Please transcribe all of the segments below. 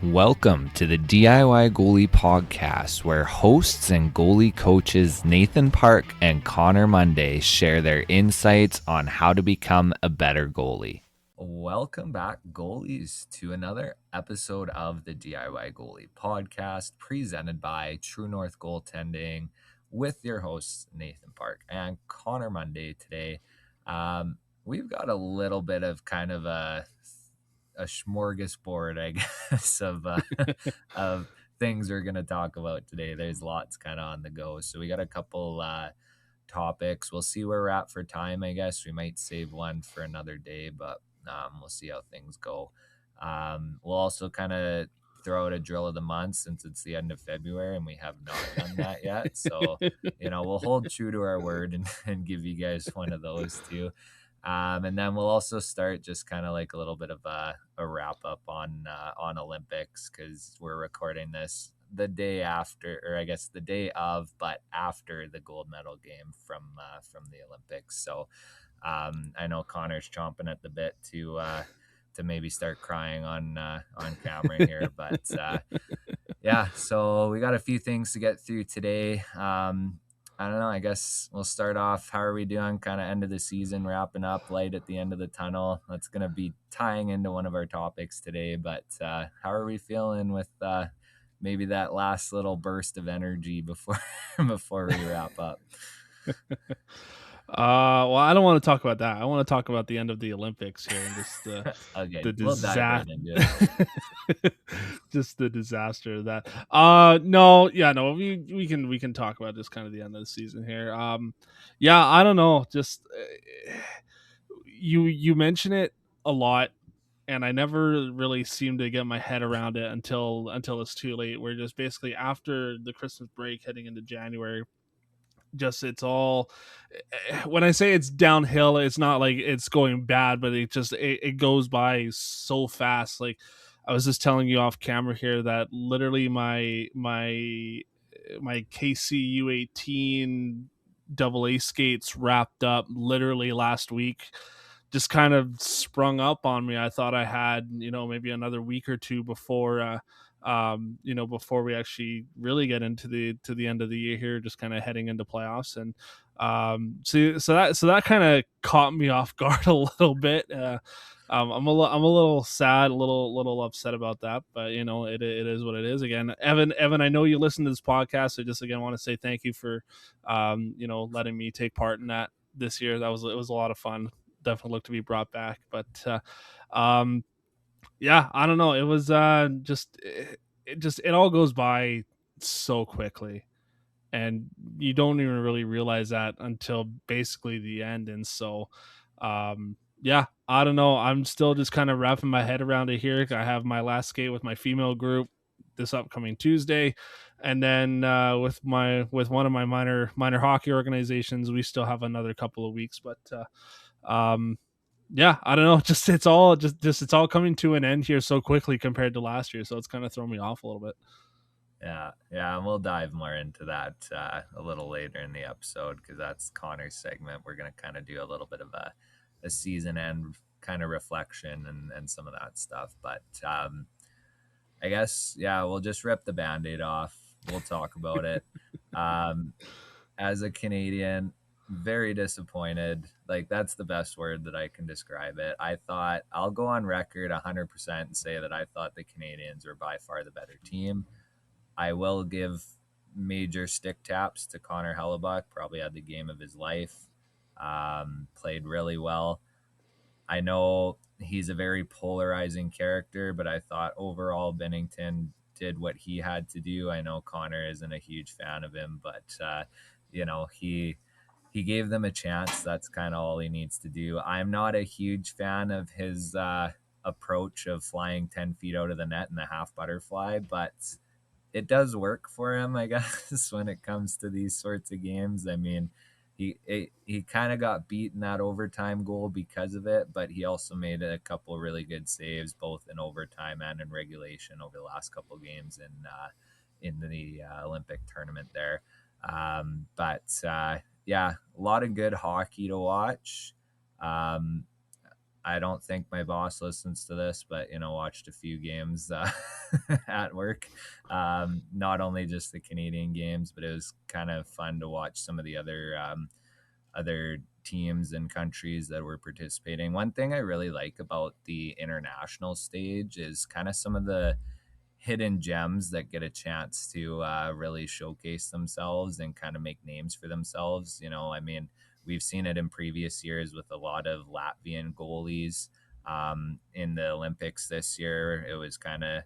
Welcome to the DIY Goalie Podcast, where hosts and goalie coaches Nathan Park and Connor Monday share their insights on how to become a better goalie. Welcome back, goalies, to another episode of the DIY Goalie Podcast, presented by True North Goaltending, with your hosts Nathan Park and Connor Monday today. We've got a little bit of kind of a smorgasbord, I guess, of things we're gonna talk about today. There's lots kind of on the go, so we got a couple topics. We'll see where we're at for time. I guess we might save one for another day, but we'll see how things go. We'll also kind of throw out a drill of the month since it's the end of February and we have not done that yet. So, we'll hold true to our word and give you guys one of those too. And then we'll also start just kind of like a little bit of a wrap up on Olympics, because we're recording this the day after, or I guess the day of, but after the gold medal game from the Olympics. So I know Connor's chomping at the bit to maybe start crying on camera here, but yeah. So we got a few things to get through today. I don't know. I guess we'll start off. How are we doing? Kind of end of the season, wrapping up, light at the end of the tunnel. That's going to be tying into one of our topics today. But how are we feeling with maybe that last little burst of energy before before we wrap up? Well, I don't want to talk about that. I want to talk about the end of the Olympics here and just Okay, the we'll dive right disaster, into it. just the disaster of that. No, yeah, no, we can talk about just kind of the end of the season here. Yeah, I don't know, just you mention it a lot, and I never really seem to get my head around it until it's too late. We're just basically after the Christmas break, heading into January. Just it's all, when I say it's downhill, it's not like it's going bad, but it goes by so fast. Like, I was just telling you off camera here that literally my KC U18 double A skates wrapped up literally last week. Just kind of sprung up on me. I thought I had, maybe another week or two before before we actually really get into the end of the year here, just kind of heading into playoffs. And so that kind of caught me off guard a little bit. I'm a little sad, a little upset about that, but it is what it is. Again, Evan, I know you listen to this podcast. I just again want to say thank you for letting me take part in that this year. It was a lot of fun. Definitely look to be brought back, but yeah, I don't know. It was it all goes by so quickly, and you don't even really realize that until basically the end. And so yeah, I don't know. I'm still just kind of wrapping my head around it here. I have my last skate with my female group this upcoming Tuesday, and then with one of my minor hockey organizations, we still have another couple of weeks. But yeah, I don't know. Just it's all coming to an end here so quickly compared to last year, so it's kind of thrown me off a little bit. Yeah, and we'll dive more into that a little later in the episode, because that's Connor's segment. We're going to kind of do a little bit of a season end kind of reflection and some of that stuff. But I guess, yeah, we'll just rip the Band-Aid off. We'll talk about it. Um, as a Canadian, very disappointed. Like, that's the best word that I can describe it. I thought, I'll go on record 100% and say that I thought the Canadians were by far the better team. I will give major stick taps to Connor Hellebuyck. Probably had the game of his life. Played really well. I know he's a very polarizing character, but I thought overall Binnington did what he had to do. I know Connor isn't a huge fan of him, but he gave them a chance. That's kind of all he needs to do. I'm not a huge fan of his approach of flying 10 feet out of the net in the half butterfly, but it does work for him, I guess, when it comes to these sorts of games. I mean, he kind of got beat in that overtime goal because of it, but he also made a couple really good saves both in overtime and in regulation over the last couple games in the Olympic tournament there. But yeah, a lot of good hockey to watch. Um, I don't think my boss listens to this, but watched a few games at work. Not only just the Canadian games, but it was kind of fun to watch some of the other teams and countries that were participating. One thing I really like about the international stage is kind of some of the hidden gems that get a chance to really showcase themselves and kind of make names for themselves. I mean, we've seen it in previous years with a lot of Latvian goalies in the Olympics this year. It was kind of,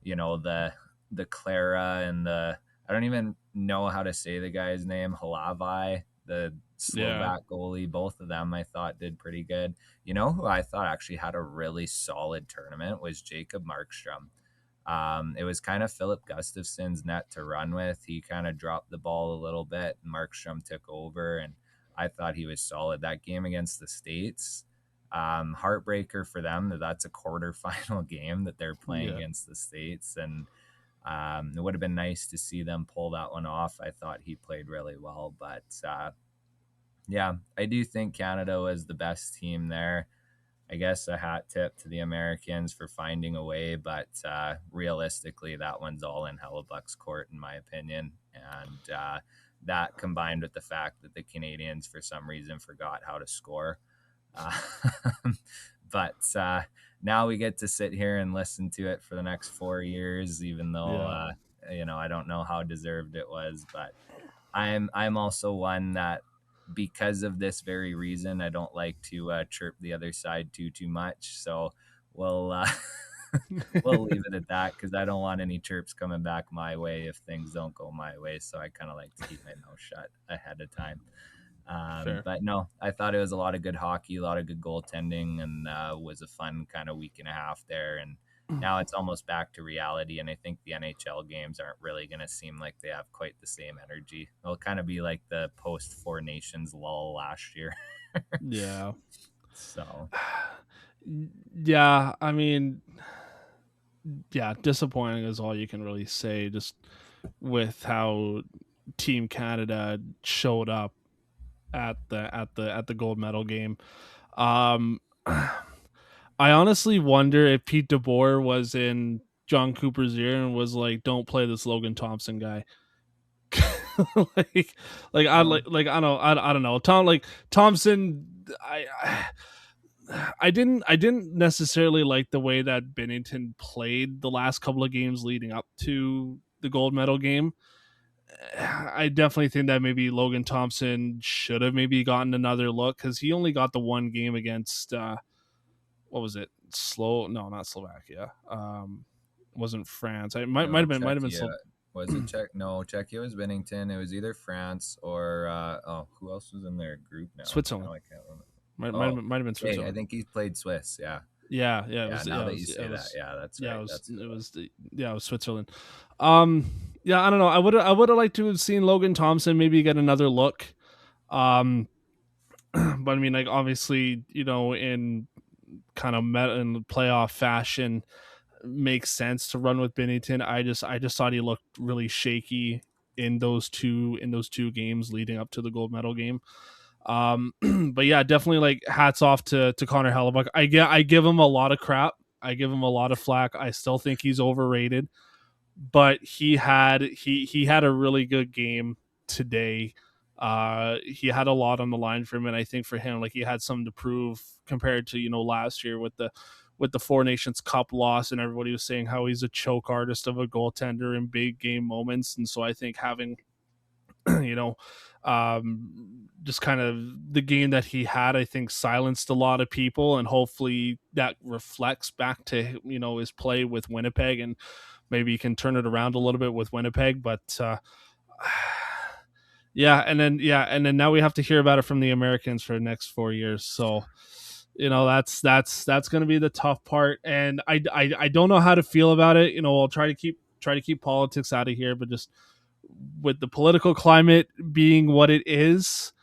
the Clara and I don't even know how to say the guy's name, Halavai, the Yeah. Slovak goalie. Both of them I thought did pretty good. Who I thought actually had a really solid tournament was Jacob Markstrom. It was kind of Philip Gustafson's net to run with. He kind of dropped the ball a little bit. Markstrom took over, and I thought he was solid. That game against the States, heartbreaker for them that's a quarterfinal game that they're playing Yeah. against the States. And it would have been nice to see them pull that one off. I thought he played really well. But yeah, I do think Canada was the best team there. I guess a hat tip to the Americans for finding a way, but realistically, that one's all in Hellebuck's court, in my opinion. And that combined with the fact that the Canadians, for some reason, forgot how to score. Uh, but now we get to sit here and listen to it for the next 4 years, even though, Yeah. I don't know how deserved it was. But I'm also one that, because of this very reason, I don't like to chirp the other side too much. So we'll we'll leave it at that, because I don't want any chirps coming back my way if things don't go my way. So I kind of like to keep my mouth shut ahead of time. Fair. But no, I thought it was a lot of good hockey, a lot of good goaltending, and was a fun kind of week and a half there. And now it's almost back to reality. And I think the NHL games aren't really going to seem like they have quite the same energy. It'll kind of be like the post Four Nations lull last year. Yeah. So, Yeah, I mean, yeah, disappointing is all you can really say, just with how Team Canada showed up at the gold medal game. Um I honestly wonder if Pete DeBoer was in John Cooper's ear and was like, "Don't play this Logan Thompson guy." like, well, I don't know. Thompson. I didn't necessarily like the way that Bennington played the last couple of games leading up to the gold medal game. I definitely think that maybe Logan Thompson should have maybe gotten another look, because he only got the one game against what was it? No, not Slovakia. Wasn't France. I might no, have been Czechia. Was it Czech? No, Czechia was Bennington. It was either France or who else was in their group now? Now Switzerland. I can't remember. Might Oh, might have been hey, I Switzerland. think he played Swiss. Yeah, Yeah, yeah. Now that you say that, yeah, that's right. That's who it was. it was Switzerland. Yeah, I don't know. I would have liked to have seen Logan Thompson maybe get another look. Um, but I mean, like, obviously, in kind of in playoff fashion, makes sense to run with Bennington. I just thought he looked really shaky in those two games leading up to the gold medal game. But yeah, definitely, like, hats off to Connor Hellebuck. I give him a lot of crap. I give him a lot of flack. I still think he's overrated, but he had a really good game today. He had a lot on the line for him, and I think for him, like, he had something to prove compared to last year with the Four Nations Cup loss, and everybody was saying how he's a choke artist of a goaltender in big game moments. And so I think having you know just kind of the game that he had, I think, silenced a lot of people, and hopefully that reflects back to his play with Winnipeg, and maybe he can turn it around a little bit with Winnipeg. But yeah, and then now we have to hear about it from the Americans for the next 4 years. So that's going to be the tough part, and I don't know how to feel about it. I'll try to keep politics out of here, but just with the political climate being what it is,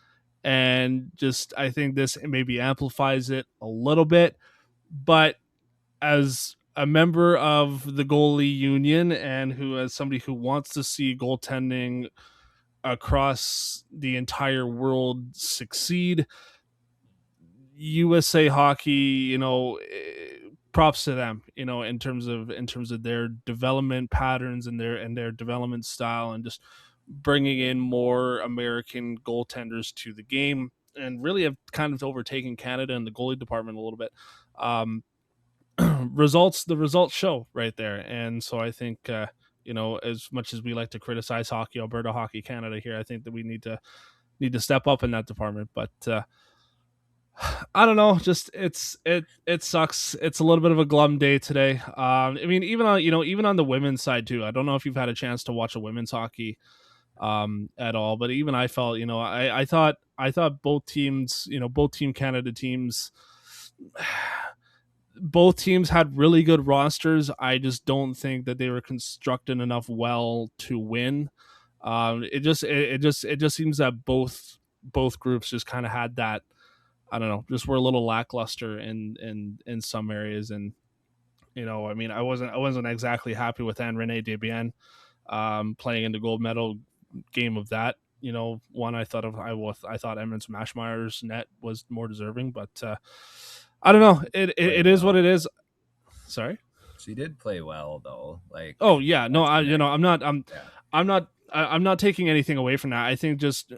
and just, I think this maybe amplifies it a little bit. But as a member of the goalie union, and who, as somebody who wants to see goaltending across the entire world succeed, USA Hockey, props to them, in terms of their development patterns and their development style, and just bringing in more American goaltenders to the game, and really have kind of overtaken Canada in the goalie department a little bit. Um, the results show right there, and so I think as much as we like to criticize Hockey Alberta, Hockey Canada here, I think that we need to step up in that department. But I don't know, just it sucks. It's a little bit of a glum day today. I mean, even on the women's side too. I don't know if you've had a chance to watch a women's hockey at all, but even I felt, I thought both teams, both Team Canada teams, both teams had really good rosters. I just don't think that they were constructed enough well to win. It just seems that both groups just kind of had that, I don't know, just were a little lackluster in some areas. And I mean, I wasn't exactly happy with Anne Renee Desbiens playing in the gold medal game of that. One, I thought Emmons Mashmeyer's net was more deserving, but I don't know. It is what it is. Sorry. She did play well though. Like, Oh yeah, no, yeah, I'm not taking anything away from that. I think just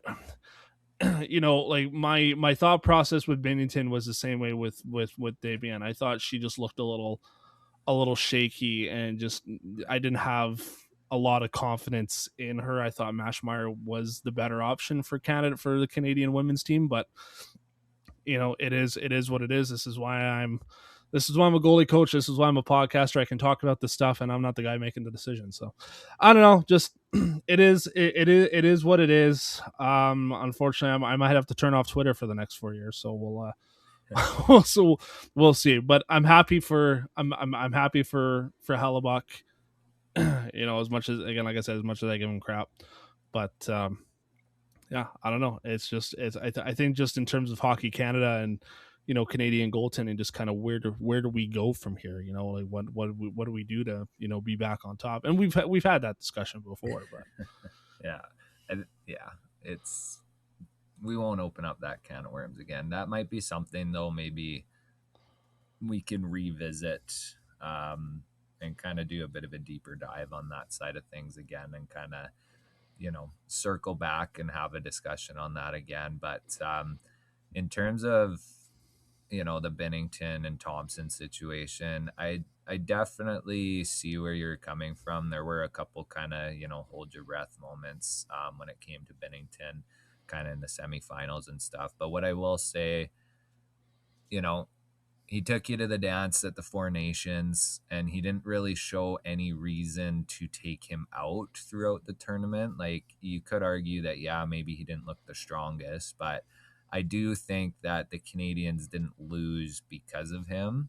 like my thought process with Bennington was the same way with Debian. I thought she just looked a little shaky, and just I didn't have a lot of confidence in her. I thought Mashmeyer was the better option for Canada, for the Canadian women's team, but it is what it is. This is why I'm a goalie coach. This is why I'm a podcaster. I can talk about this stuff, and I'm not the guy making the decision. So I don't know. Just it is what it is. Unfortunately, I might have to turn off Twitter for the next 4 years. So we'll see. But I'm happy I'm happy for Hellebuck. As much as, again, like I said, as much as I give him crap, but yeah, I don't know. I think just in terms of Hockey Canada and Canadian goaltending, just kind of where do we go from here? Like what do we do to be back on top? And we've had that discussion before, but yeah, yeah. It's, we won't open up that can of worms again. That might be something though. Maybe we can revisit and kind of do a bit of a deeper dive on that side of things again, and kind of circle back and have a discussion on that again. But in terms of the Bennington and Thompson situation, I definitely see where you're coming from. There were a couple kind of hold your breath moments when it came to Bennington, kind of in the semifinals and stuff. But what I will say, you know he took you to the dance at the Four Nations, and he didn't really show any reason to take him out throughout the tournament. Like, you could argue that, yeah, maybe he didn't look the strongest, but I do think that the Canadians didn't lose because of him.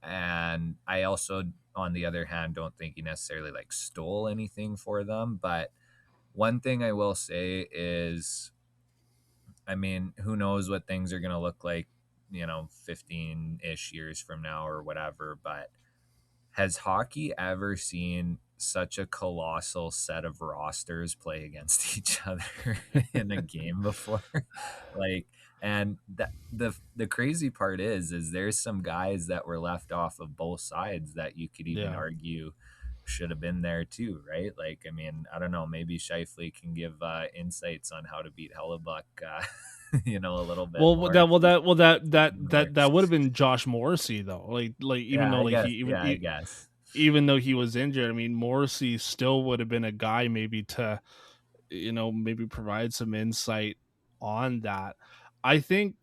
And I also, on the other hand, don't think he necessarily like stole anything for them. But one thing I will say is, I mean, who knows what things are going to look like, 15-ish years from now or whatever. But has hockey ever seen such a colossal set of rosters play against each other in a game before? Like, and the crazy part is there's some guys that were left off of both sides that you could even yeah. argue should have been there too, right? Like, I mean, I don't know, maybe Shifley can give insights on how to beat Hellebuck, a little bit Well, more. that would have been Josh Morrissey though. Like even Yeah, though I like guess. Yeah, I guess. even though he was injured, I mean Morrissey still would have been a guy maybe to maybe provide some insight on that. I think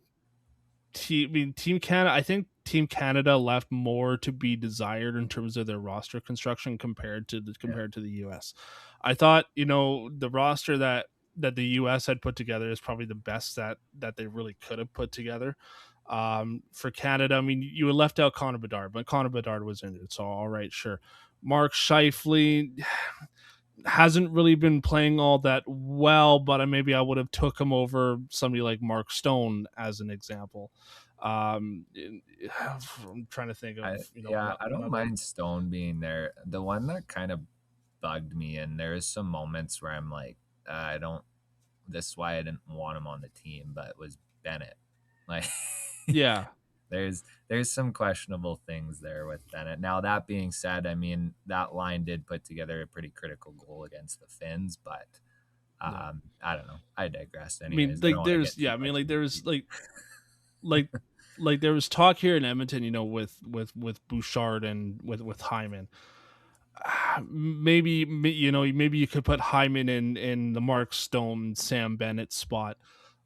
Team Canada. I think Team Canada left more to be desired in terms of their roster construction Yeah, compared to the U.S. I thought the roster that the U.S. had put together is probably the best that they really could have put together. For Canada, I mean, you had left out Connor Bedard, but Connor Bedard was injured, so all right, sure. Mark Scheifele hasn't really been playing all that well, but maybe I would have took him over somebody like Mark Stone as an example. I'm trying to think of I don't another. mind Stone being there. The one that kind of bugged me, and there's some moments where I'm like, I don't. This is why I didn't want him on the team, but it was Bennett. Like, Yeah. There's some questionable things there with Bennett. Now that being said, I mean that line did put together a pretty critical goal against the Finns, but Yeah. I don't know. I digressed. I mean, Anyways, I don't like want to there's get too yeah, I mean much like into the there's weeds. like like there was talk here in Edmonton, with Bouchard and with Hyman. Maybe maybe you could put Hyman in the Mark Stone Sam Bennett spot.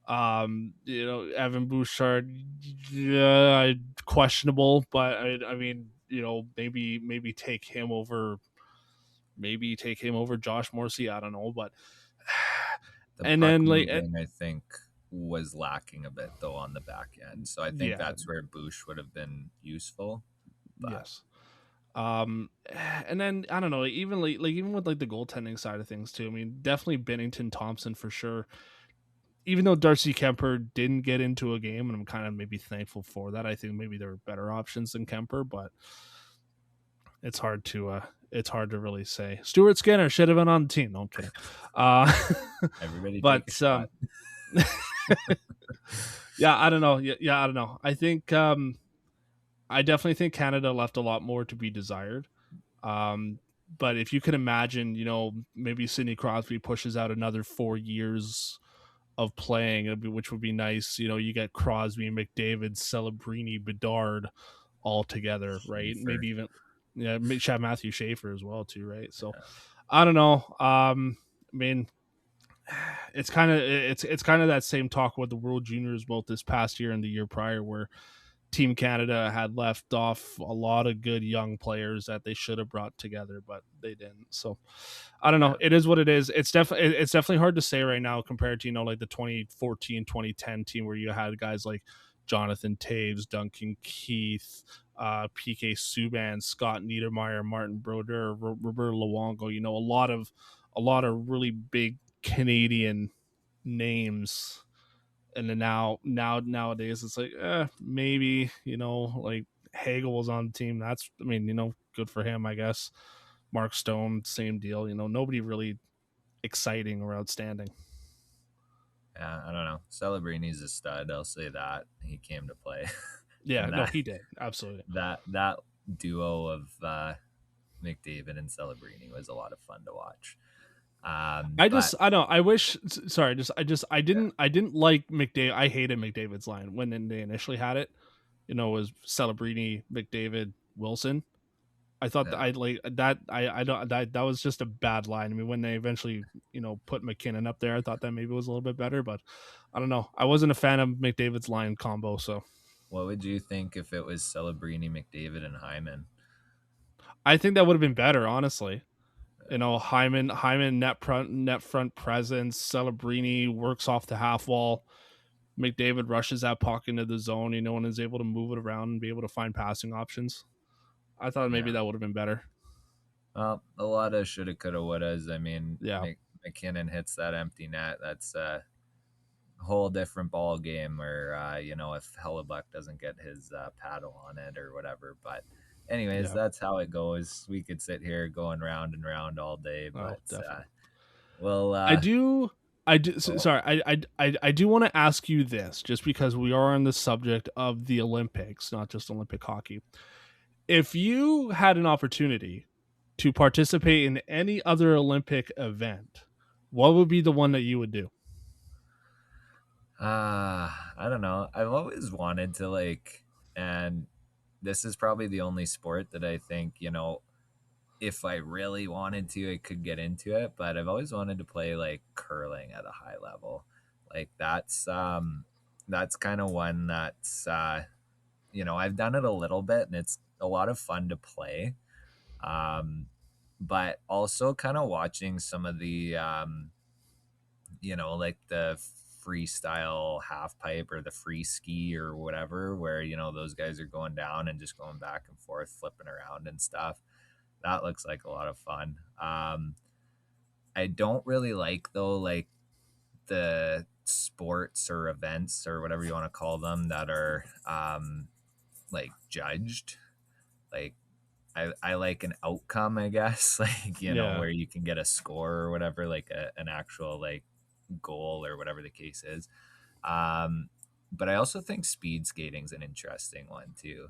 Evan Bouchard, yeah, questionable, but I mean, maybe take him over Josh Morrissey. I don't know, but The and puck then moving, I think, was lacking a bit though on the back end. So I think yeah, that's where Bush would have been useful. But yes. And then I don't know, even even with like the goaltending side of things too. I mean, definitely Bennington Thompson for sure. Even though Darcy Kemper didn't get into a game, and I'm kind of maybe thankful for that. I think maybe there were better options than Kemper, but it's hard to really say. Stuart Skinner should have been on the team. No, I'm kidding. Uh, everybody take a but shot. yeah, I don't know. Yeah, I don't know. I definitely think Canada left a lot more to be desired. Um, but if you can imagine, maybe Sidney Crosby pushes out another 4 years of playing, which would be nice. You get Crosby, McDavid, Celebrini, Bedard all together, right? Schaefer. Maybe even have Matthew Schaefer as well too, right? So Yeah. I don't know. I mean, it's kind of that same talk with the World Juniors both this past year and the year prior, where Team Canada had left off a lot of good young players that they should have brought together, but they didn't. So I don't know. Yeah. It is what it is. It's definitely hard to say right now compared to like the 2014 2010 team where you had guys like Jonathan Taves, Duncan Keith, PK Subban, Scott Niedermayer, Martin Brodeur, Roberto Luongo. A lot of really big Canadian names, and then nowadays it's like maybe like Hagel was on the team. That's, I mean, good for him, I guess. Mark Stone, same deal. Nobody really exciting or outstanding. Yeah, I don't know. Celebrini's a stud. I'll say that. He came to play. Yeah, And no, he did absolutely. that duo of McDavid and Celebrini was a lot of fun to watch. But I know. I wish. Sorry, yeah, I didn't like McDavid. I hated McDavid's line when they initially had it. It was Celebrini, McDavid, Wilson. I thought that yeah. I like that. I don't that was just a bad line. I mean, when they eventually put McKinnon up there, I thought that maybe was a little bit better, but I don't know. I wasn't a fan of McDavid's line combo, so What would you think if it was Celebrini, McDavid, and Hyman? I think that would have been better, honestly. Hyman net front presence. Celebrini works off the half wall. McDavid rushes that puck into the zone, and is able to move it around and be able to find passing options. I thought maybe Yeah. that would have been better. Well, a lot of shoulda, coulda, wouldas. I mean, Yeah, McKinnon hits that empty net. That's a whole different ball game. Where if Hellebuck doesn't get his paddle on it or whatever. But anyways, yeah. that's how it goes. We could sit here going round and round all day, Oh, but definitely. we'll I do. oh, Sorry. I do want to ask you this, just because we are on the subject of the Olympics, not just Olympic hockey. If you had an opportunity to participate in any other Olympic event, what would be the one that you would do? I don't know. I've always wanted to and this is probably the only sport that I think, if I really wanted to, I could get into it, but I've always wanted to play like curling at a high level. Like that's kind of one that's I've done it a little bit and it's a lot of fun to play. Um but also kind of watching some of the like the freestyle half pipe or the free ski or whatever, where, those guys are going down and just going back and forth, flipping around and stuff. That looks like a lot of fun. I don't really like, though, like the sports or events or whatever you want to call them that are like judged. Like, I like an outcome, I guess, like, Yeah, where you can get a score or whatever, like an actual like goal or whatever the case is. Um, But I also think speed skating's an interesting one too.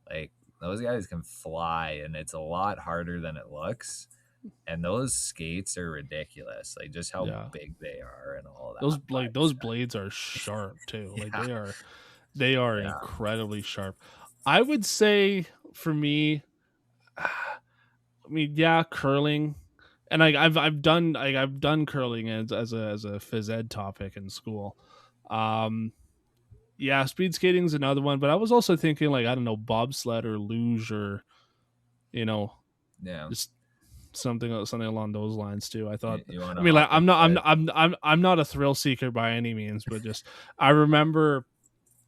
Like those guys can fly, and it's a lot harder than it looks. And those skates are ridiculous, like just how Yeah. big they are and all Those that. like those blades are sharp too. Like Yeah, they are yeah, incredibly sharp. I would say for me, I mean, yeah, curling, and I've done curling as a phys ed topic in school. Um, yeah, speed skating is another one, but I was also thinking like I don't know, bobsled or luge or you know yeah. just something along those lines too. I thought. You want I to mean, like hop into it? I'm not a thrill seeker by any means, but just I remember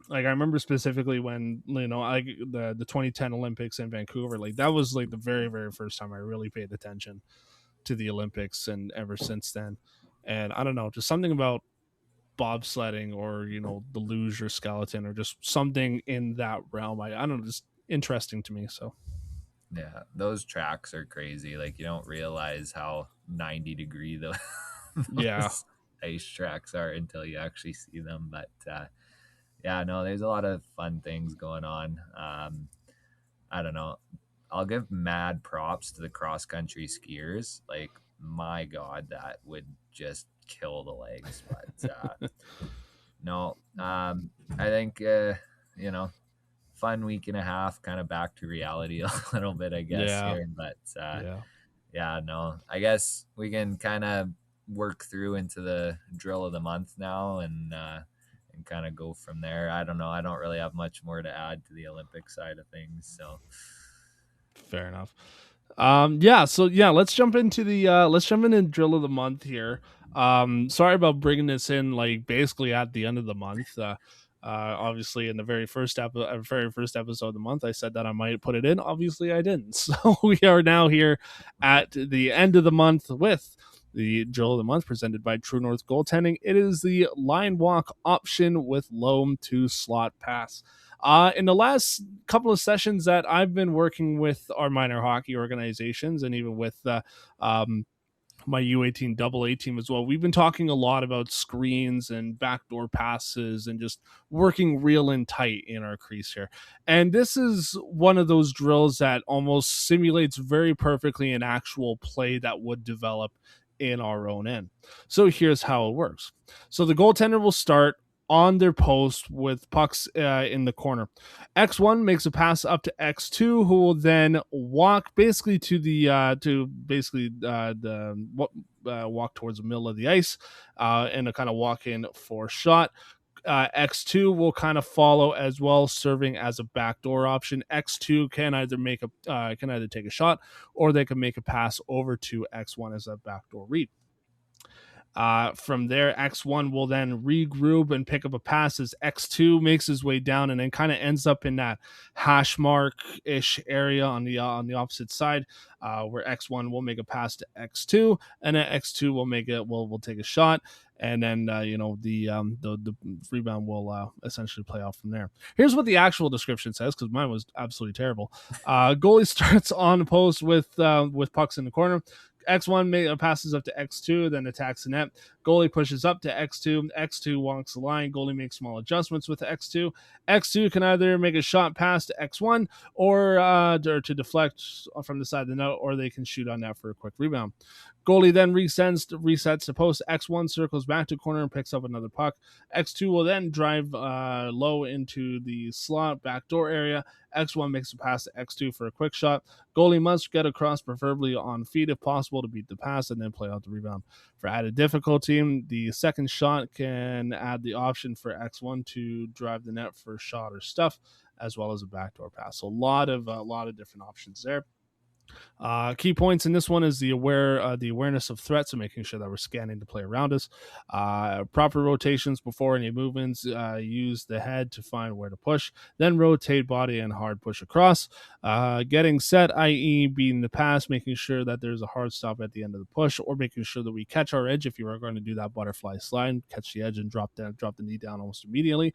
like I remember specifically when the 2010 Olympics in Vancouver, like that was like the very first time I really paid attention to the Olympics, and ever since then. And I don't know, just something about bobsledding or the luge or skeleton or just something in that realm. I don't know, just interesting to me. So Yeah, those tracks are crazy. Like you don't realize how 90-degree yeah, those ice tracks are until you actually see them. But yeah, no, there's a lot of fun things going on. I don't know. I'll give mad props to the cross country skiers. Like my God, that would just kill the legs. But no, I think you know, fun week and a half, kind of back to reality a little bit, I guess yeah, here. But yeah. yeah, no, I guess we can kind of work through into the drill of the month now, and kind of go from there. I don't know. I don't really have much more to add to the Olympic side of things. So Fair enough. Yeah, so yeah, let's jump into drill of the month here. Sorry about bringing this in like basically at the end of the month. Obviously in the very first episode of the month I said that I might put it in. Obviously I didn't. So we are now here at the end of the month with the drill of the month presented by True North Goaltending. It is the line walk option with loam to slot pass. In the last couple of sessions that I've been working with our minor hockey organizations and even with my U18 double A team as well, we've been talking a lot about screens and backdoor passes and just working real and tight in our crease here. And this is one of those drills that almost simulates very perfectly an actual play that would develop in our own end. So here's how it works. So the goaltender will start on their post with pucks in the corner. X1 makes a pass up to X2, who will then walk basically to the walk towards the middle of the ice and a kind of walk in for shot. X2 will kind of follow as well, serving as a backdoor option. X2 can either take a shot or they can make a pass over to X1 as a backdoor read. From there, X1 will then regroup and pick up a pass as X2 makes his way down and then kind of ends up in that hash mark ish area on the opposite side, where X1 will make a pass to X2, and then X2 will take a shot, and then the rebound will essentially play off from there. Here's what the actual description says, because mine was absolutely terrible. Goalie starts on the post with pucks in the corner. X1 passes up to X2, then attacks the net. Goalie pushes up to X2. X2 walks the line. Goalie makes small adjustments with X2. X2 can either make a shot pass to X1 or to deflect from the side of the net, or they can shoot on net for a quick rebound. Goalie then resets the post. X1 circles back to corner and picks up another puck. X2 will then drive low into the slot backdoor area. X1 makes a pass to X2 for a quick shot. Goalie must get across, preferably on feet if possible, to beat the pass and then play out the rebound. For added difficulty, the second shot can add the option for X1 to drive the net for a shot or stuff, as well as a backdoor pass. So a lot of different options there. Key points in this one is the awareness of threats, and making sure that we're scanning the play around us. Proper rotations before any movements. Use the head to find where to push. Then rotate body and hard push across. Getting set, i.e., beating the pass, making sure that there's a hard stop at the end of the push, or making sure that we catch our edge if you are going to do that butterfly slide. Catch the edge and drop the knee down almost immediately.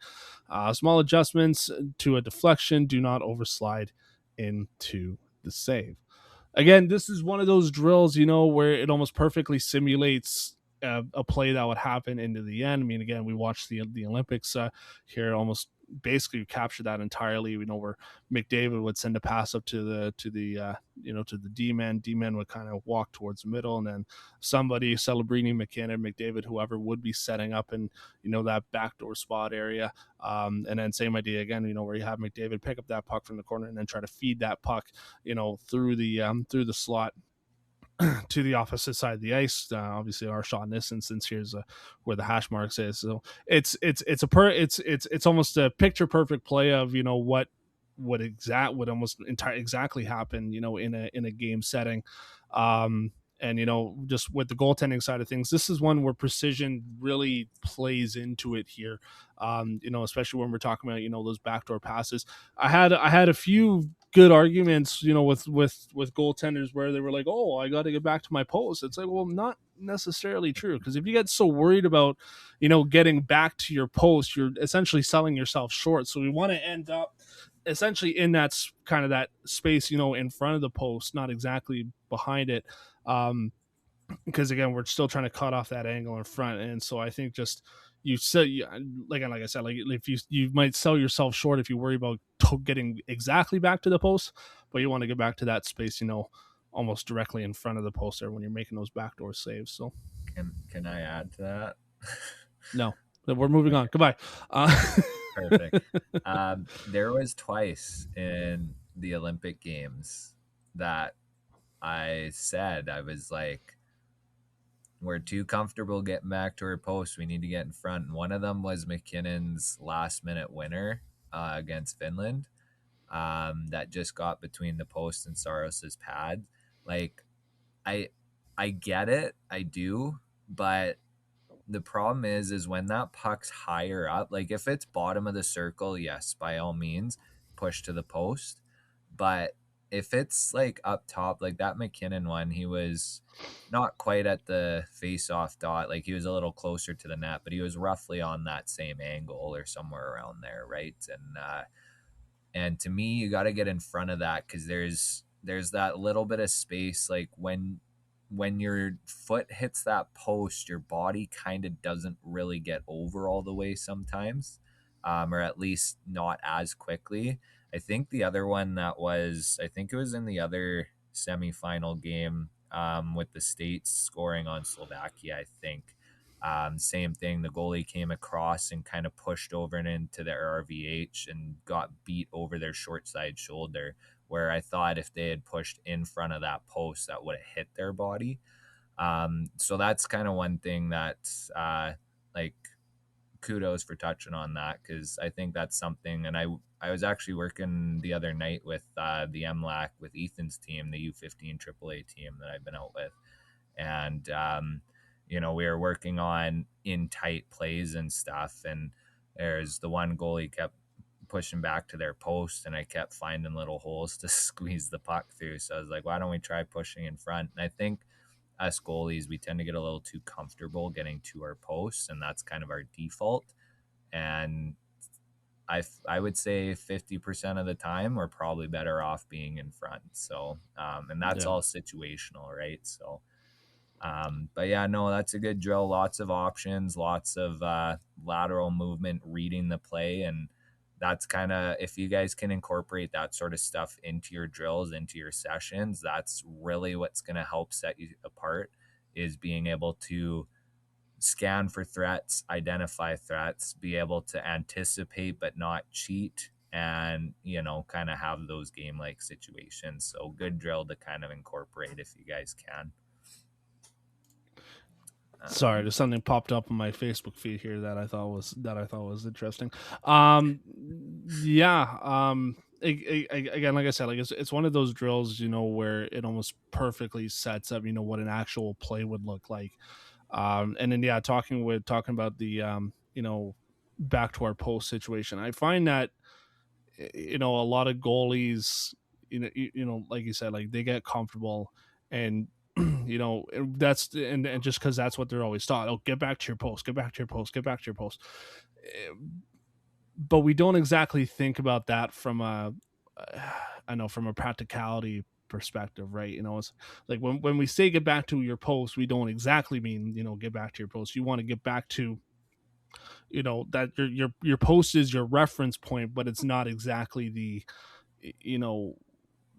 Small adjustments to a deflection. Do not overslide into the save. Again, this is one of those drills, where it almost perfectly simulates a play that would happen into the end. I mean, again, we watched the Olympics here, almost basically captured that entirely. We know where McDavid would send a pass up to the D-man would kind of walk towards the middle, and then somebody, Celebrini, McKinnon, McDavid, whoever, would be setting up in that backdoor spot area. And then same idea again, where you have McDavid pick up that puck from the corner and then try to feed that puck through the slot to the opposite side of the ice. Obviously, our shot in this instance here's where the hash marks is. So it's almost a picture perfect play of would almost exactly happen in a game setting. And just with the goaltending side of things, this is one where precision really plays into it here. Especially when we're talking about those backdoor passes. I had a few good arguments, with goaltenders where they were like, "Oh, I got to get back to my post." It's like, well, not necessarily true, because if you get so worried about, getting back to your post, you're essentially selling yourself short. So we want to end up essentially in that kind of that space, in front of the post, not exactly behind it. Because again, we're still trying to cut off that angle in front, and so I think just like I said, like if you might sell yourself short if you worry about getting exactly back to the post, but you want to get back to that space, almost directly in front of the post there when you're making those backdoor saves. So Can I add to that? no, we're moving on. Goodbye. Perfect. There was twice in the Olympic Games that I said, I was like, we're too comfortable getting back to our post. We need to get in front. And one of them was McKinnon's last minute winner against Finland, that just got between the post and Saros's pad. Like, I get it, I do, but the problem is when that puck's higher up, like if it's bottom of the circle, yes, by all means, push to the post. But if it's like up top, like that McKinnon one, he was not quite at the face-off dot. Like he was a little closer to the net, but he was roughly on that same angle or somewhere around there, right? And to me, you got to get in front of that, because there's that little bit of space. Like when your foot hits that post, your body kind of doesn't really get over all the way sometimes, or at least not as quickly. I think the other one I think it was in the other semifinal game, with the States scoring on Slovakia, I think. Same thing. The goalie came across and kind of pushed over and into their RVH and got beat over their short side shoulder, where I thought if they had pushed in front of that post, that would have hit their body. So that's kind of one thing that, like, kudos for touching on that, because I think that's something. And I was actually working the other night with the MLAC with Ethan's team, the U15 AAA team that I've been out with, and we were working on in tight plays and stuff. And there's the one goalie kept pushing back to their post, and I kept finding little holes to squeeze the puck through. So I was like, why don't we try pushing in front? And I think us goalies, we tend to get a little too comfortable getting to our posts, and that's kind of our default. And I would say 50% of the time we're probably better off being in front. So and that's all situational, right? So but yeah, no, that's a good drill. Lots of options, lots of lateral movement, reading the play. And that's kind of, if you guys can incorporate that sort of stuff into your drills, into your sessions, that's really what's going to help set you apart, is being able to scan for threats, identify threats, be able to anticipate but not cheat, and kind of have those game like situations. So good drill to kind of incorporate if you guys can. Sorry, there's something popped up on my Facebook feed here that I thought was interesting. Yeah. Again, like I said, like it's one of those drills, where it almost perfectly sets up, what an actual play would look like. And then talking about the back to our post situation, I find that a lot of goalies, like you said, like they get comfortable, and that's and just because that's what they're always taught. Oh, get back to your post, get back to your post, get back to your post. But we don't exactly think about that from a I know from a practicality perspective, right? It's like when we say get back to your post, we don't exactly mean, get back to your post. You want to get back to, that your post is your reference point, but it's not exactly the, you know,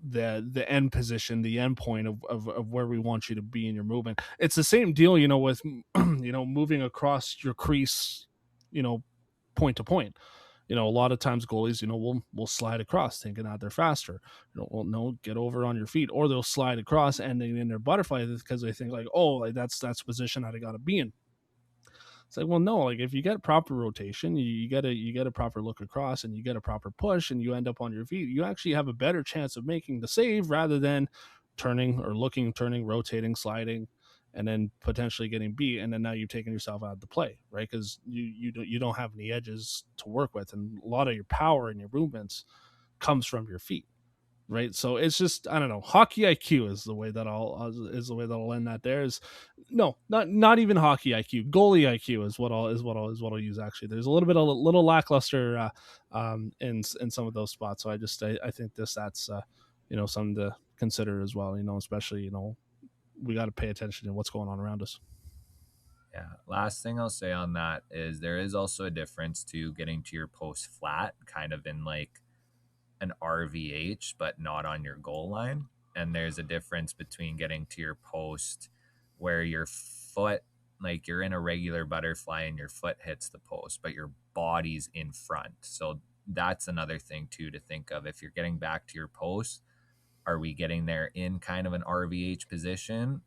the end position, the end point of where we want you to be in your movement. It's the same deal, with moving across your crease, point to point. A lot of times goalies, will slide across thinking that they're faster. Well, no, get over on your feet, or they'll slide across ending in their butterfly because they think like, oh, like that's the position that I got to be in. It's like, well, no, like if you get proper rotation, you get a proper look across, and you get a proper push, and you end up on your feet, you actually have a better chance of making the save rather than turning or looking, turning, rotating, sliding, and then potentially getting beat, and then now you've taken yourself out of the play, right? Because you don't have any edges to work with, and a lot of your power and your movements comes from your feet, right? So it's just, I don't know. Hockey IQ is the way that I'll end that. There is no, not even hockey IQ. Goalie IQ is what I'll use. Actually, there's a little lackluster in some of those spots. So I think that's something to consider as well. Especially we got to pay attention to what's going on around us. Yeah. Last thing I'll say on that is there is also a difference to getting to your post flat, kind of in like an RVH, but not on your goal line. And there's a difference between getting to your post where your foot, like you're in a regular butterfly and your foot hits the post, but your body's in front. So that's another thing too to think of. If you're getting back to your post, are we getting there in kind of an RVH position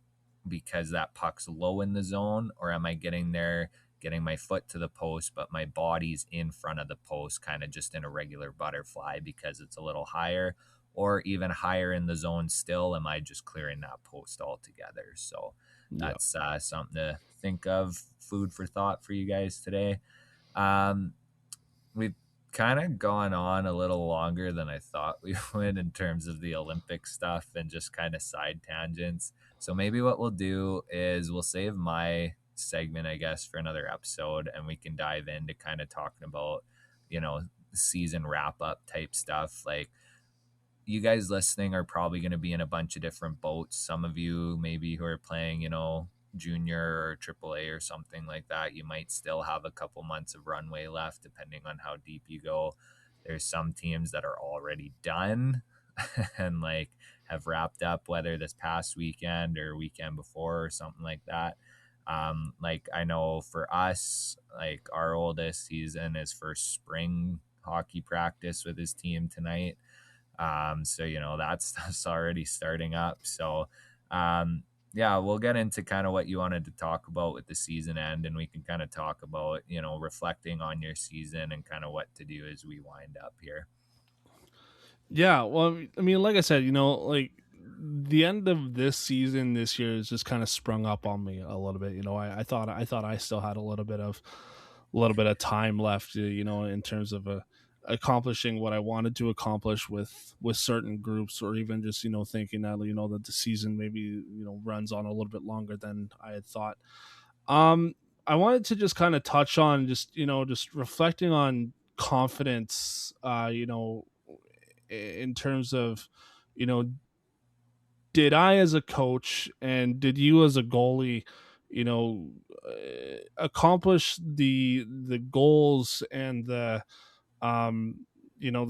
because that puck's low in the zone, or am I getting there getting my foot to the post but my body's in front of the post, kind of just in a regular butterfly because it's a little higher, or even higher in the zone still, am I just clearing that post altogether? So Yeah. that's something to think of, food for thought for you guys today. um, we've kind of gone on a little longer than I thought we would in terms of the Olympic stuff and just kind of side tangents. So maybe what we'll do is we'll save my segment, I guess, for another episode, and we can dive into kind of talking about, season wrap up type stuff. Like, you guys listening are probably going to be in a bunch of different boats. Some of you maybe who are playing, junior or triple A or something like that, you might still have a couple months of runway left depending on how deep you go. There's some teams that are already done and like have wrapped up, whether this past weekend or weekend before or something like that. Like I know for us, like our oldest, he's in his first spring hockey practice with his team tonight. So that stuff's already starting up. So yeah, we'll get into kind of what you wanted to talk about with the season end, and we can kind of talk about, reflecting on your season and kind of what to do as we wind up here. Yeah, well, I mean, like I said, like the end of this season this year has just kind of sprung up on me a little bit. I thought I still had a little bit of time left, in terms of accomplishing what I wanted to accomplish with certain groups, or even just thinking that that the season maybe runs on a little bit longer than I had thought. Um, I wanted to just kind of touch on just reflecting on confidence. In terms of, you know, did I as a coach and did you as a goalie, accomplish the goals and the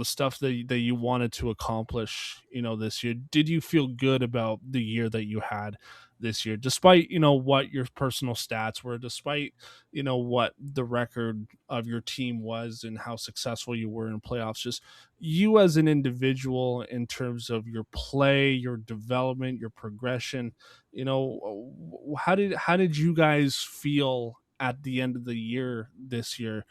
stuff that you wanted to accomplish this year? Did you feel good about the year that you had this year, despite what your personal stats were, despite what the record of your team was and how successful you were in playoffs? Just you as an individual, in terms of your play, your development, your progression, how did you guys feel at the end of the year this year?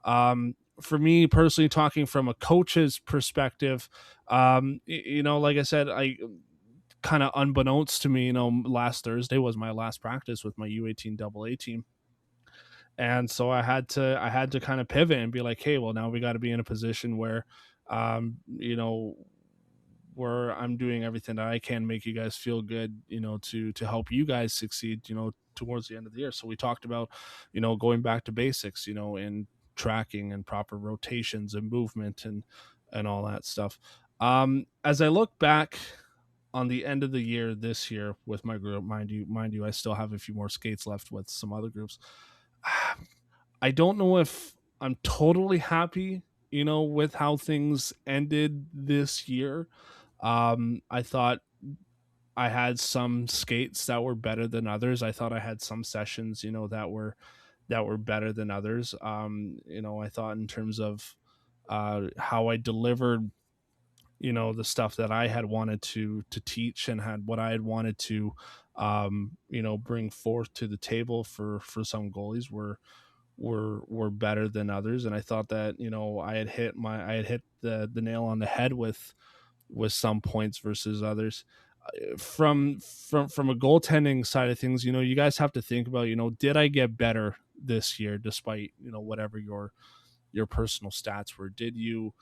For me personally, talking from a coach's perspective, like I said, I kind of unbeknownst to me, last Thursday was my last practice with my U18 AA team. And so I had to kind of pivot and be like, hey, well, now we got to be in a position where, um, you know, where I'm doing everything that I can make you guys feel good, to help you guys succeed, towards the end of the year. So we talked about, going back to basics, and tracking and proper rotations and movement and all that stuff. As I look back on the end of the year this year with my group, mind you, I still have a few more skates left with some other groups. I don't know if I'm totally happy, with how things ended this year. I thought I had some skates that were better than others. I thought I had some sessions, that were better than others. I thought in terms of how I delivered, the stuff that I had wanted to teach and had what I had wanted to bring forth to the table for some goalies were better than others. And I thought that, I had hit the nail on the head with some points versus others. From a goaltending side of things, you guys have to think about, did I get better this year despite, whatever your personal stats were? Did you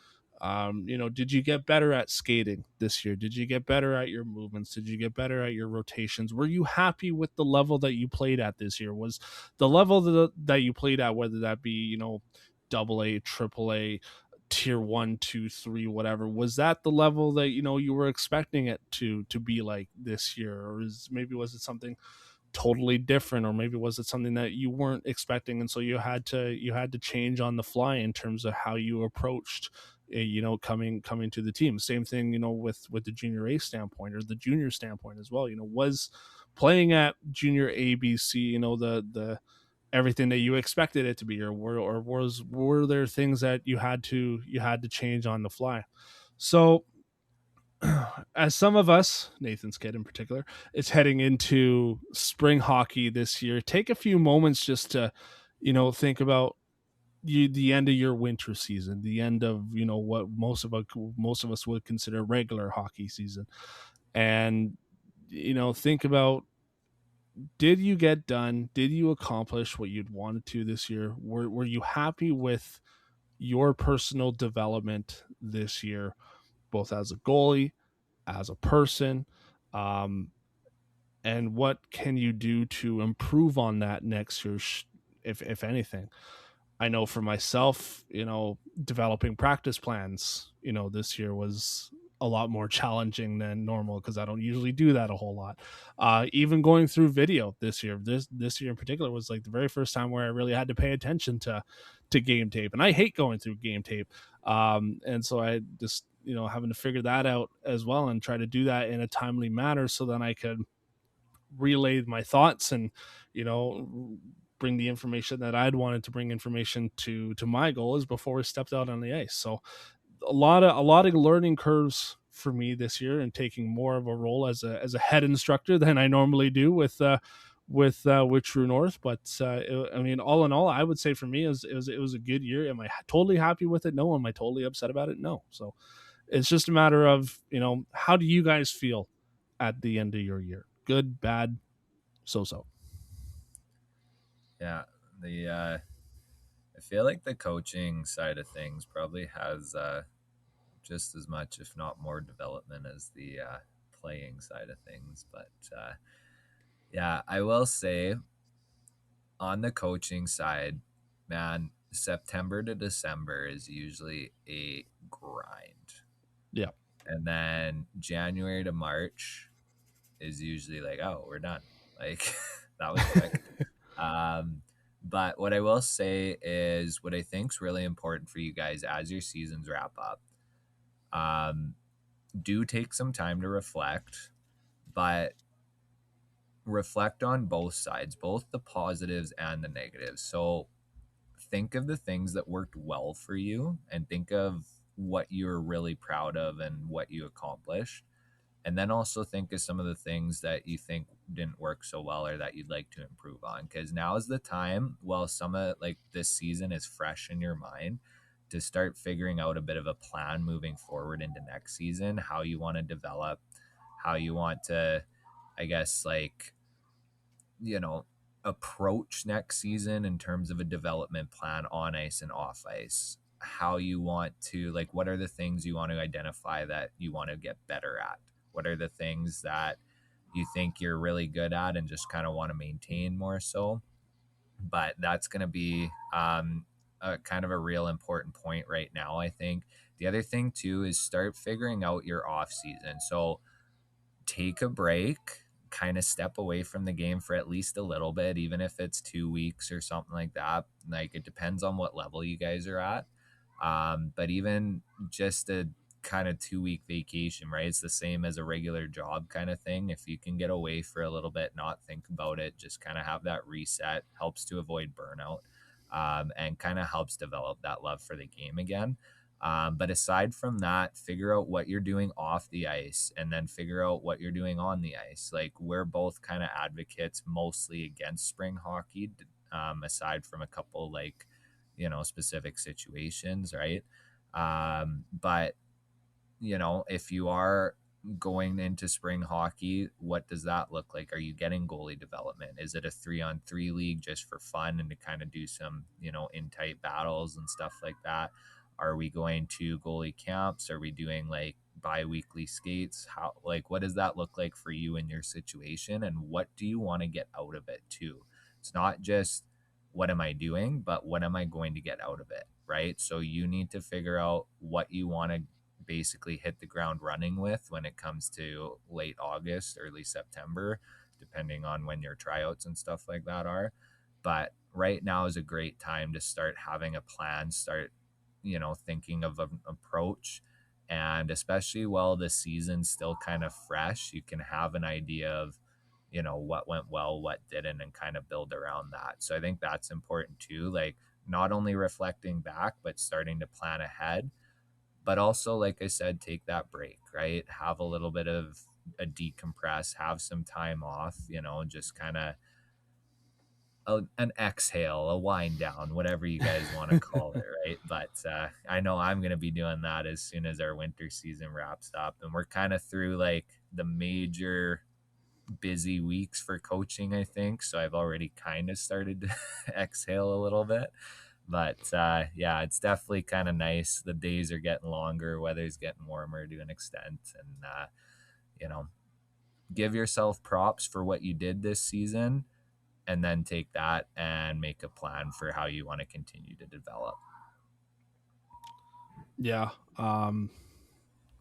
get better at skating this year? Did you get better at your movements? Did you get better at your rotations? Were you happy with the level that you played at this year? Was the level that you played at, whether that be, double A, triple A, tier 1, 2, 3, whatever, was that the level that, you were expecting it to be like this year? Or was it something totally different? Or maybe was it something that you weren't expecting, and so you had to change on the fly in terms of how you approached coming to the team? Same thing, with the junior A standpoint or the junior standpoint as well. Was playing at junior ABC, the everything that you expected it to be, or were there things that you had to change on the fly? So as some of us, Nathan's kid in particular, is heading into spring hockey this year, take a few moments just to, think about the end of your winter season, the end of, what most of us would consider regular hockey season, and think about, did you get done? Did you accomplish what you'd wanted to this year? Were you happy with your personal development this year, both as a goalie, as a person, um, and what can you do to improve on that next year, if anything? I know for myself, developing practice plans, this year was a lot more challenging than normal because I don't usually do that a whole lot. Even going through video this year, this year in particular was like the very first time where I really had to pay attention to game tape, and I hate going through game tape. And so I just having to figure that out as well and try to do that in a timely manner so then I could relay my thoughts and you know bring the information that I'd wanted to bring information to my goals before we stepped out on the ice. So a lot of learning curves for me this year, and taking more of a role as a head instructor than I normally do with True North. But I mean, all in all, I would say for me it was a good year. Am I totally happy with it? No. Am I totally upset about it? No. So it's just a matter of, how do you guys feel at the end of your year? Good, bad, so. Yeah, the I feel like the coaching side of things probably has just as much, if not more, development as the playing side of things. But yeah, I will say on the coaching side, man, September to December is usually a grind. Yeah. And then January to March is usually like, oh, we're done. Like that was quick. But what I will say is what I think is really important for you guys as your seasons wrap up. Um, do take some time to reflect, but reflect on both sides, both the positives and the negatives. So think of the things that worked well for you and think of what you're really proud of and what you accomplished. And then also think of some of the things that you think didn't work so well or that you'd like to improve on. Because now is the time, while some of like this season is fresh in your mind, to start figuring out a bit of a plan moving forward into next season, how you want to develop, how you want to, I guess, like, approach next season in terms of a development plan on ice and off ice. How you want to, like, what are the things you want to identify that you want to get better at? What are the things that you think you're really good at and just kind of want to maintain more so? But that's going to be a kind of a real important point right now, I think. The other thing too is start figuring out your off season. So take a break, kind of step away from the game for at least a little bit, even if it's 2 weeks or something like that. Like, it depends on what level you guys are at. But even just a kind of 2 week vacation, right? It's the same as a regular job kind of thing. If you can get away for a little bit, not think about it, just kind of have that reset, helps to avoid burnout, and kind of helps develop that love for the game again. But aside from that, figure out what you're doing off the ice and then figure out what you're doing on the ice. Like, we're both kind of advocates mostly against spring hockey, aside from a couple, like, specific situations, right? But, if you are going into spring hockey, what does that look like? Are you getting goalie development? Is it a 3-on-3 league just for fun and to kind of do some, in tight battles and stuff like that? Are we going to goalie camps? Are we doing like bi-weekly skates? How, like, what does that look like for you in your situation? And what do you want to get out of it too? It's not just what am I doing, but what am I going to get out of it? Right. So you need to figure out what you want to basically hit the ground running with when it comes to late August, early September, depending on when your tryouts and stuff like that are. But right now is a great time to start having a plan, start, thinking of an approach. And especially while the season's still kind of fresh, you can have an idea of, what went well, what didn't, and kind of build around that. So I think that's important too. Like, not only reflecting back, but starting to plan ahead. But also, like I said, take that break, right? Have a little bit of a decompress, have some time off, just kind of an exhale, a wind down, whatever you guys want to call it, right? But I know I'm going to be doing that as soon as our winter season wraps up. And we're kind of through like the major busy weeks for coaching, I think. So I've already kind of started to exhale a little bit. But yeah, it's definitely kind of nice. The days are getting longer, weather's getting warmer to an extent. And, you know, give yourself props for what you did this season and then take that and make a plan for how you want to continue to develop. Yeah.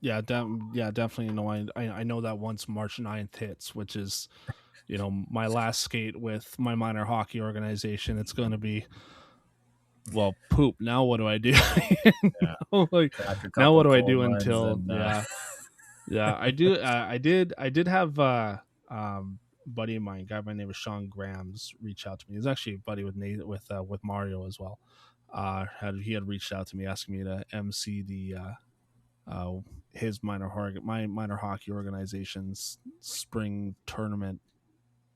Yeah, definitely. I know that once March 9th hits, which is, my last skate with my minor hockey organization, it's going to be, well, poop. Now what do I do? Yeah. Like, Crack a now couple what do I cold do ones until, and yeah, I do. I did have buddy of mine, guy by the name of Sean Grams, reach out to me. He's actually a buddy with Nate, with Mario as well. He had reached out to me asking me to MC the his my minor hockey organization's spring tournament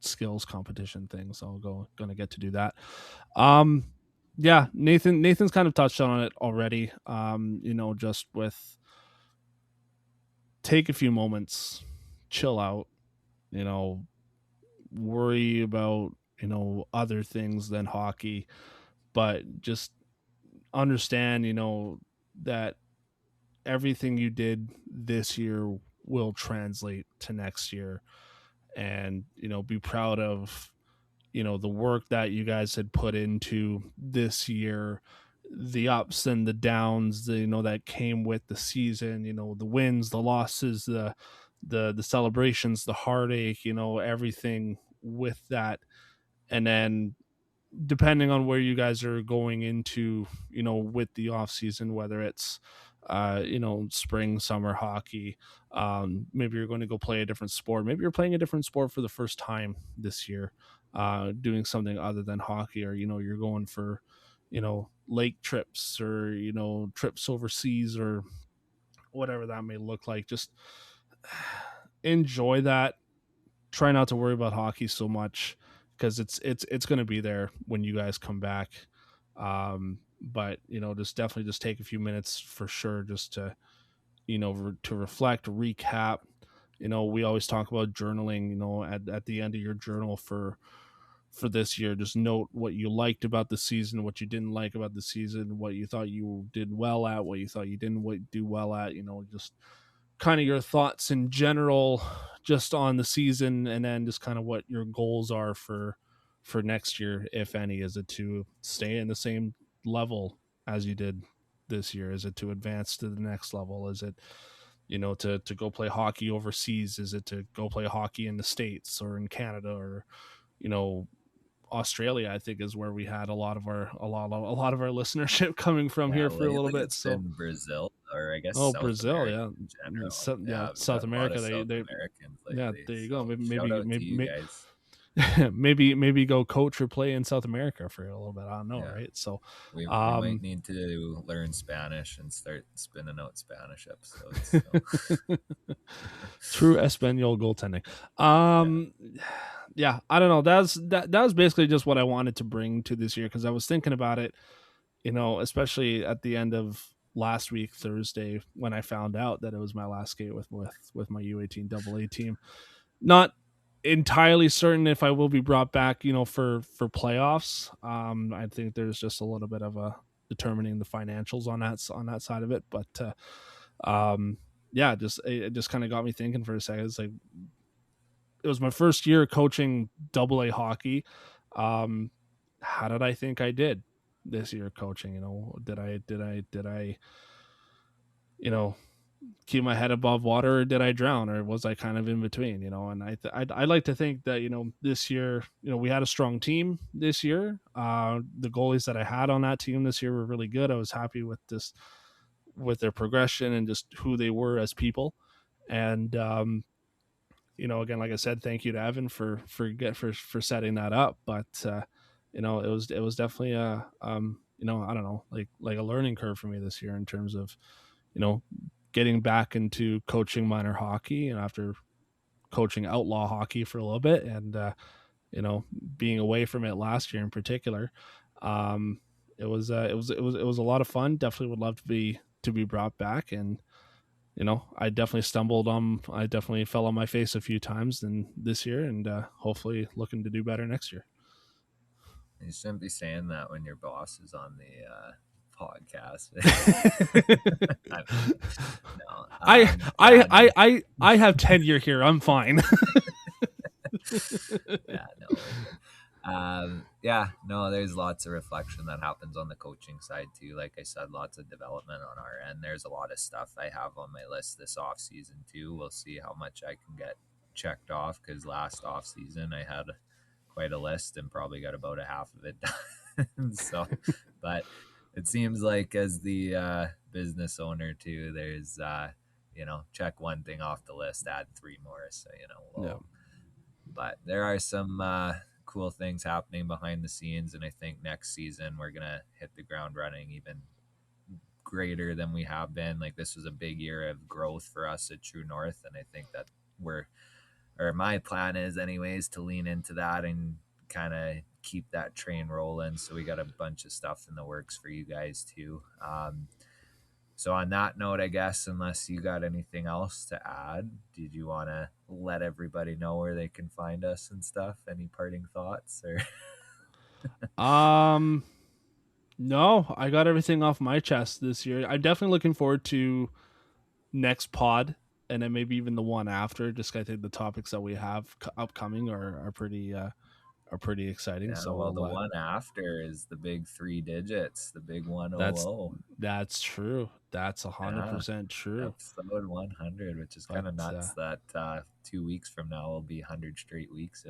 skills competition thing. So gonna get to do that. Um, yeah, Nathan's kind of touched on it already. Just with take a few moments, chill out, you know, worry about, other things than hockey, but just understand, that everything you did this year will translate to next year, and, be proud of, the work that you guys had put into this year, the ups and the downs, that came with the season, the wins, the losses, the celebrations, the heartache, everything with that. And then depending on where you guys are going into, with the off season, whether it's spring, summer hockey, maybe you're going to go play a different sport, maybe you're playing a different sport for the first time this year, doing something other than hockey, or you're going for lake trips, or trips overseas, or whatever that may look like. Just enjoy that. Try not to worry about hockey so much, because it's going to be there when you guys come back. But just definitely just take a few minutes for sure, just to to reflect, recap. We always talk about journaling. At the end of your journal for this year, just note what you liked about the season, what you didn't like about the season, what you thought you did well at, what you thought you didn't do well at. Just kind of your thoughts in general, just on the season, and then just kind of what your goals are for next year, if any. Is it to stay in the same level as you did this year? Is it to advance to the next level? Is it to go play hockey overseas? Is it to go play hockey in the States or in Canada or, you know, Australia? I think is where we had a lot of our listenership coming from Yeah, here for a little lately bit. it's So, been Brazil, or I guess oh, South Brazil, America yeah, in general. Yeah, Yeah, we've South got a lot America. of South They Americans Yeah, lately. there you go. So shout out to you guys. Maybe go coach or play in South America for a little bit. I don't know, Yeah. right? So, We might um, need to learn Spanish and start spinning out Spanish episodes. So. true Espanol goaltending. Yeah. Yeah, I don't know. That was basically just what I wanted to bring to this year because I was thinking about it, especially at the end of last week Thursday when I found out that it was my last skate with my U18 AA team. Not entirely certain if I will be brought back, for playoffs. I think there's just a little bit of a determining the financials on that side of it, but yeah, it just kind of got me thinking for a second. It's like it was my first year coaching AA hockey. Um, how did I think I did this year coaching? Did I keep my head above water, or did I drown, or was I kind of in between? And I like to think that this year, we had a strong team this year. The goalies that I had on that team this year were really good. I was happy with their progression and just who they were as people. And again, like I said, thank you to Evan for setting that up. But it was definitely I don't know, like a learning curve for me this year in terms of you know getting back into coaching minor hockey and after coaching outlaw hockey for a little bit and being away from it last year in particular. um it was a lot of fun. Definitely would love to be brought back. And I definitely fell on my face a few times in this year, and hopefully looking to do better next year. You shouldn't be saying that when your boss is on the podcast. No. I Yeah, no. I have tenure here. I'm fine. Yeah, no. Yeah, no, there's lots of reflection that happens on the coaching side too. Like I said, lots of development on our end. There's a lot of stuff I have on my list this off season too. We'll see how much I can get checked off because last off season I had quite a list and probably got about a half of it done. So, but it seems like as the business owner too, there's check one thing off the list, add three more. So Yeah. but there are some cool things happening behind the scenes, and I think next season we're gonna hit the ground running even greater than we have been. Like this was a big year of growth for us at True North, and I think that my plan is anyways to lean into that and kind of keep that train rolling. So we got a bunch of stuff in the works for you guys too. So on that note, I guess, unless you got anything else to add, did you want to let everybody know where they can find us and stuff? Any parting thoughts or? Um. No, I got everything off my chest this year. I'm definitely looking forward to next pod, and then maybe even the one after. Just I think the topics that we have upcoming are pretty exciting. Yeah, So well, the one after is the big 3 digits, the big that's 100. that's true. That's Yeah, 100% true. episode 100, which is But kind of nuts that 2 weeks from now will be 100 straight weeks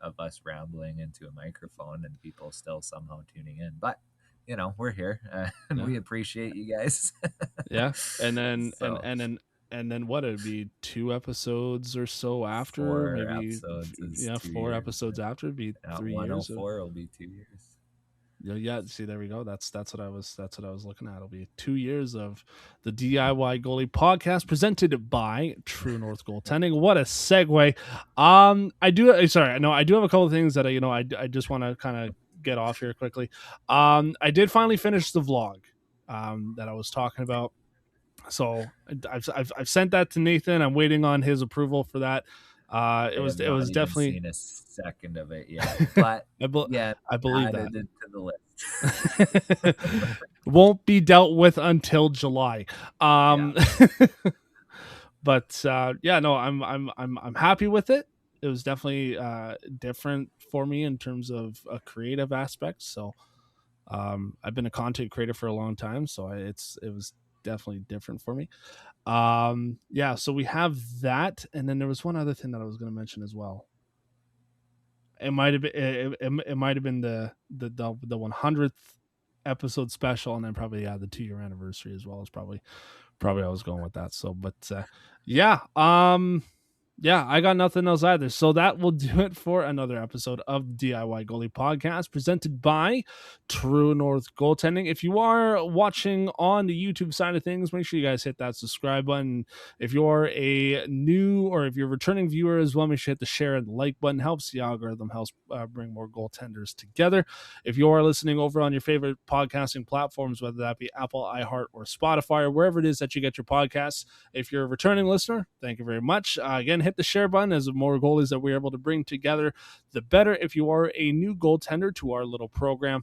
of us rambling into a microphone and people still somehow tuning in. But we're here and yeah, we appreciate you guys. yeah, and then So and then what, it'd be 2 episodes or so after, four maybe episodes is yeah, 2 years. 4 episodes after, it'd be Yeah, 3 years. 104 will be 2 years. Yeah, see, there we go. That's what I was looking at. It'll be 2 years of the DIY Goalie Podcast presented by True North Goaltending. What a segue. I do have a couple of things that I just want to kind of get off here quickly. I did finally finish the vlog that I was talking about. So I've sent that to Nathan. I'm waiting on his approval for that. It was definitely seen a second of it yet, but I believe that added it to the list. won't be dealt with until July. But yeah, no, I'm happy with it. It was definitely different for me in terms of a creative aspect. So I've been a content creator for a long time, so it was definitely different for me. Yeah, so we have that, and then there was one other thing that I was going to mention as well. It might have been it might have been the 100th episode special, and then probably the 2-year anniversary as well. Is probably I was going with that. So, but yeah, yeah, I got nothing else either. So that will do it for another episode of the DIY Goalie Podcast presented by True North Goaltending. If you are watching on the YouTube side of things, make sure you guys hit that subscribe button. If you're a new or if you're a returning viewer as well, make sure you hit the share and like button. Helps the algorithm, helps bring more goaltenders together. If you are listening over on your favorite podcasting platforms, whether that be Apple, iHeart, or Spotify, or wherever it is that you get your podcasts, if you're a returning listener, thank you very much. Again, hit the share button. As the more goalies that we're able to bring together, the better. If you are a new goaltender to our little program,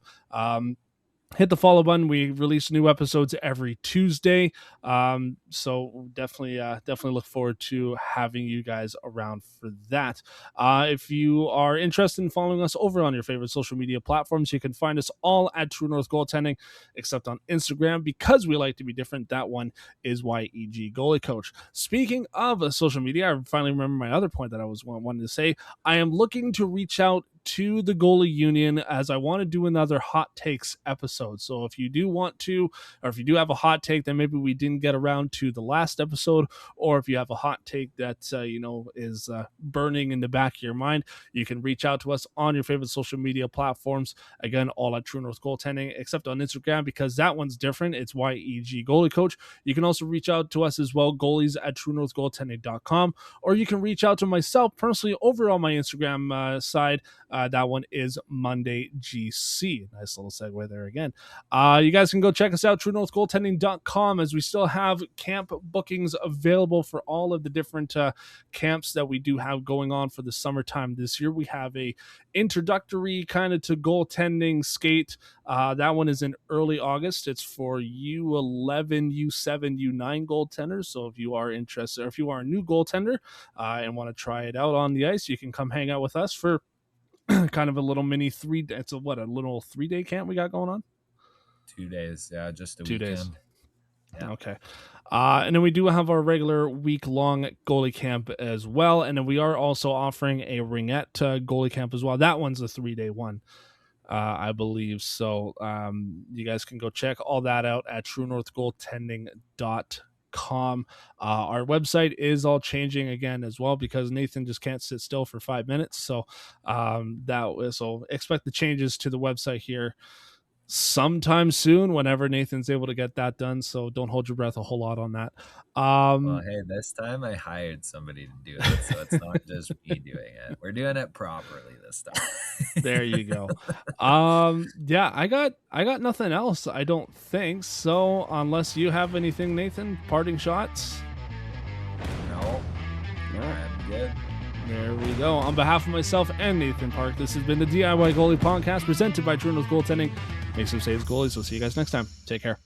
hit the follow button. We release new episodes every Tuesday. So definitely look forward to having you guys around for that. If you are interested in following us over on your favorite social media platforms, you can find us all at True North Goaltending, except on Instagram, because we like to be different. That one is YEG Goalie Coach. Speaking of social media, I finally remember my other point that I was wanting to say. I am looking to reach out to the goalie union, as I want to do another hot takes episode. So if you do want to, or if you do have a hot take that maybe we didn't get around to the last episode, or if you have a hot take that is burning in the back of your mind, you can reach out to us on your favorite social media platforms. Again, all at True North Goaltending, except on Instagram, because that one's different. It's YEG Goalie Coach. You can also reach out to us as well, goalies at truenorthgoaltending.com, or you can reach out to myself personally over on my Instagram side. That one is Monday GC. Nice little segue there again. You guys can go check us out, truenorthgoaltending.com, as we still have camp bookings available for all of the different camps that we do have going on for the summertime this year. We have a introductory kind of to goaltending skate. That one is in early August. It's for U11, U7, U9 goaltenders. So if you are interested, or if you are a new goaltender and want to try it out on the ice, you can come hang out with us for kind of a little mini it's a little 3-day camp we got going on. 2 days, yeah, just a 2 weekend. days. Yeah. Okay. And then we do have our regular week-long goalie camp as well. And then we are also offering a ringette goalie camp as well. That one's a 3-day one, I believe. So you guys can go check all that out at truenorthgoaltending.com. Our website is all changing again as well, because Nathan just can't sit still for 5 minutes. So so expect the changes to the website here sometime soon, whenever Nathan's able to get that done. So don't hold your breath a whole lot on that. Well, hey, this time I hired somebody to do it, so it's not just me doing it. We're doing it properly this time. There you go. Yeah, I got nothing else, I don't think so, unless you have anything, Nathan. Parting shots? No, I'm good. There we go. On behalf of myself and Nathan Park, this has been the DIY Goalie Podcast presented by True North Goaltending. Make some saves, goalies. We'll see you guys next time. Take care.